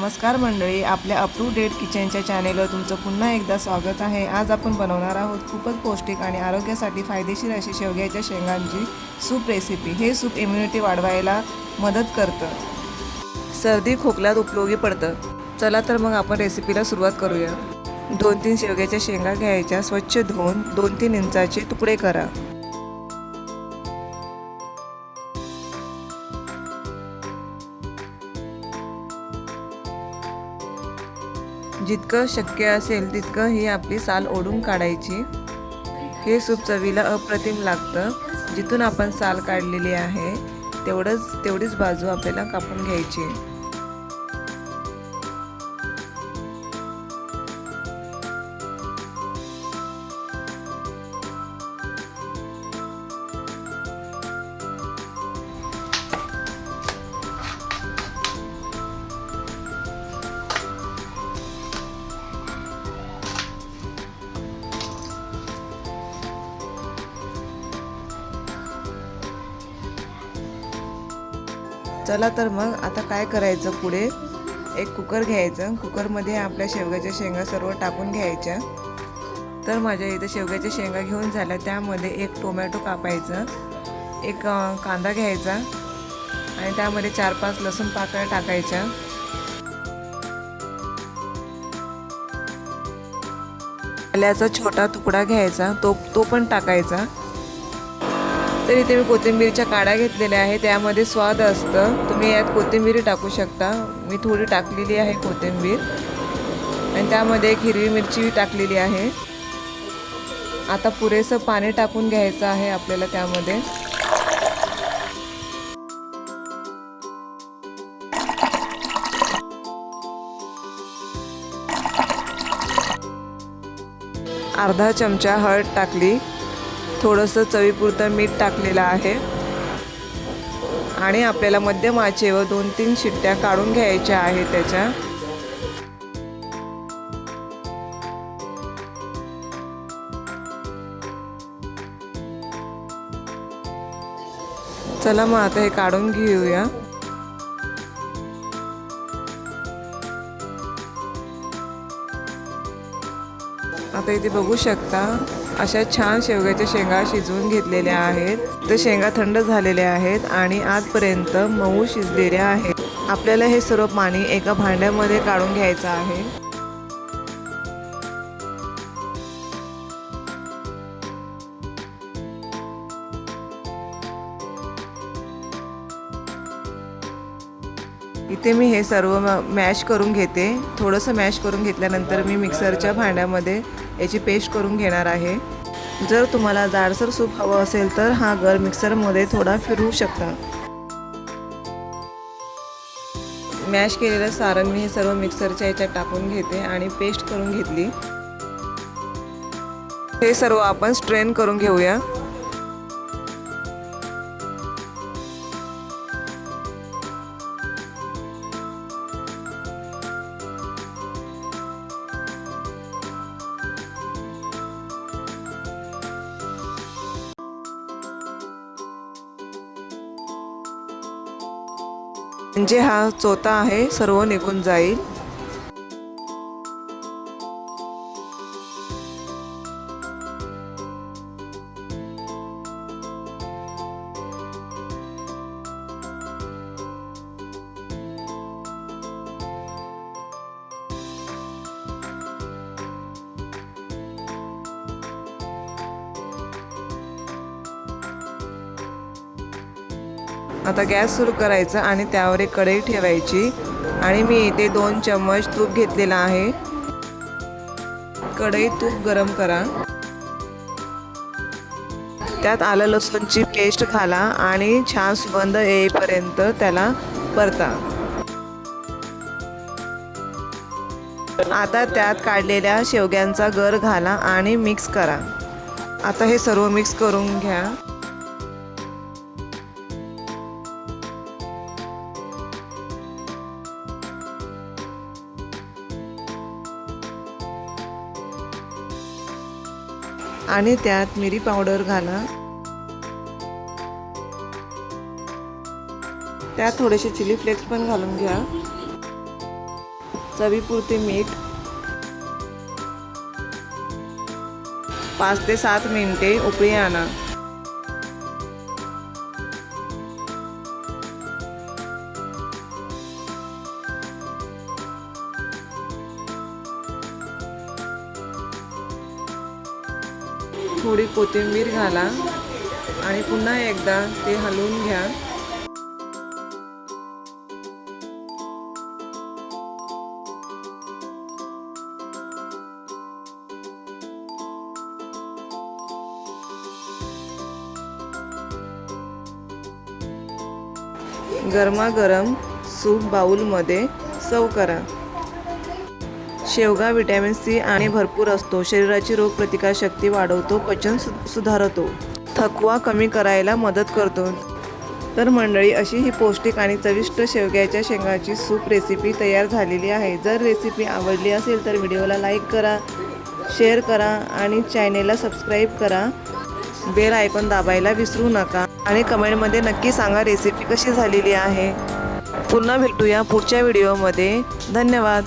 नमस्कार मंडळी, आपल्या अप टू डेट किचनच्या चॅनेलवर तुमचं पुन्हा एकदा स्वागत आहे। आज आपण बनवणार आहोत खूपच पौष्टिक आणि आरोग्यासाठी फायदेशीर अशी शेवग्याच्या शेंगांची सूप रेसिपी। हे सूप इम्युनिटी वाढवायला मदत करतं, सर्दी खोकल्यात उपयोगी पडतं। चला तर मग आपण रेसिपीला सुरुवात करूया। 2-3 शेवग्याच्या शेंगा घ्यायच्या, स्वच्छ धुवून 2-3 इंचाचे तुकडे करा। जितकं शक्य असेल तितकं ही आपली साल ओढून काढायची। हे सूप चवीला अप्रतिम लागतं। जिथून आपण साल काढलेली आहे तेवढीच बाजू आपल्याला कापून घ्यायची। चला तर मग आता काय करायचं, पुढे एक कुकर घ्यायचा। कुकरमध्ये आपल्या शेवग्याच्या शेंगा सर्व टाकून घ्यायच्या। तर माझ्या इथे शेवग्याच्या शेंगा घेऊन झाल्या, त्यामध्ये एक टोमॅटो कापायचा, एक कांदा घ्यायचा आणि त्यामध्ये 4-5 लसूण पाकळ्या टाकायच्या। आल्याचा छोटा तुकडा घ्यायचा, तो पण टाकायचा। तर इथे मी कोथिंबीरच्या काड्या घेतलेल्या आहे, त्यामध्ये स्वाद असतं। तुम्ही यात कोथिंबीर टाकू शकता। मी थोडी टाकलेली आहे कोथिंबीर आणि त्यामध्ये एक हिरवी मिरची टाकलेली आहे। आता पुरेसं पाणी टाकून घ्यायचं आहे आपल्याला त्यामध्ये। अर्धा चमचा हळद टाकली, थोडंसं चवीपुरतं मीठ टाकलेलं आहे आणि आपल्याला मध्यम आचेवर 2-3 शिट्ट्या काढून घ्यायच्या आहेत त्याच्या। चला मग आता हे काढून घेऊया। आता इथे बघू शकता, अशा छान शेवग्याच्या शेंगा शिजवून घेतलेल्या आहेत। तर शेंगा थंड झालेल्या आहेत आणि आजपर्यंत मऊ शिजलेल्या आहेत। आपल्याला हे सर्व पाणी एका भांड्यामध्ये काढून घ्यायचं आहे। इथे मी हे सर्व मॅश करून घेते। थोडंसं मॅश करून घेतल्यानंतर मी मिक्सरच्या भांड्यामध्ये याची पेस्ट करून घेणार आहे। जर तुम्हाला जाडसर सूप हवं असेल तर हा गर मिक्सरमध्ये थोडा फिरवू शकता। मॅश केलेलं सारण मी हे सर्व मिक्सरच्या याच्यात टाकून घेते आणि पेस्ट करून घेतली। हे सर्व आपण स्ट्रेन करून घेऊया। म्हणजे हा चोथा आहे सर्व निघून जाईल। आता गॅस सुरू करायचा आणि त्यावर एक कढई ठेवायची आणि मी इथे 2 चम्मच तूप घेतलेला आहे। कढईत तूप गरम करा, त्यात आलं लसूणची पेस्ट घाला आणि छान सुगंध येईपर्यंत त्याला परता। आता त्यात काढलेल्या शेवग्यांचा गर घाला आणि मिक्स करा। आता हे सर्व मिक्स करून घ्या। आणि त्यात मिरी पावडर घाला, त्यात थोडेसे चिली फ्लेक्स पण घालून घ्या। चवीपुरते मीठ, 5 ते 7 मिनिटे उकळी आणा. थोडी कोथिंबीर घाला आणि पुन्हा एकदा ते हलवून घ्या. गरमागरम सूप बाउलमध्ये सर्व करा. शेवगा व्हिटॅमिन सी आणि भरपूर असतो. शरीराची रोगप्रतिकारशक्ती वाढवतो, पचन सुधारतो, थकवा कमी करायला मदत करतो. तर मंडळी, अशी ही पौष्टिक आणि चविष्ट शेवग्याच्या शेंगाची सूप रेसिपी तयार झालेली आहे. जर रेसिपी आवडली असेल तर व्हिडिओला लाईक करा, शेअर करा आणि चॅनेलला सबस्क्राईब करा. बेल आयकॉन दाबायला विसरू नका आणि कमेंटमध्ये नक्की सांगा रेसिपी कशी झालेली आहे. पुन्हा भेटूया पुढच्या व्हिडिओमध्ये. धन्यवाद.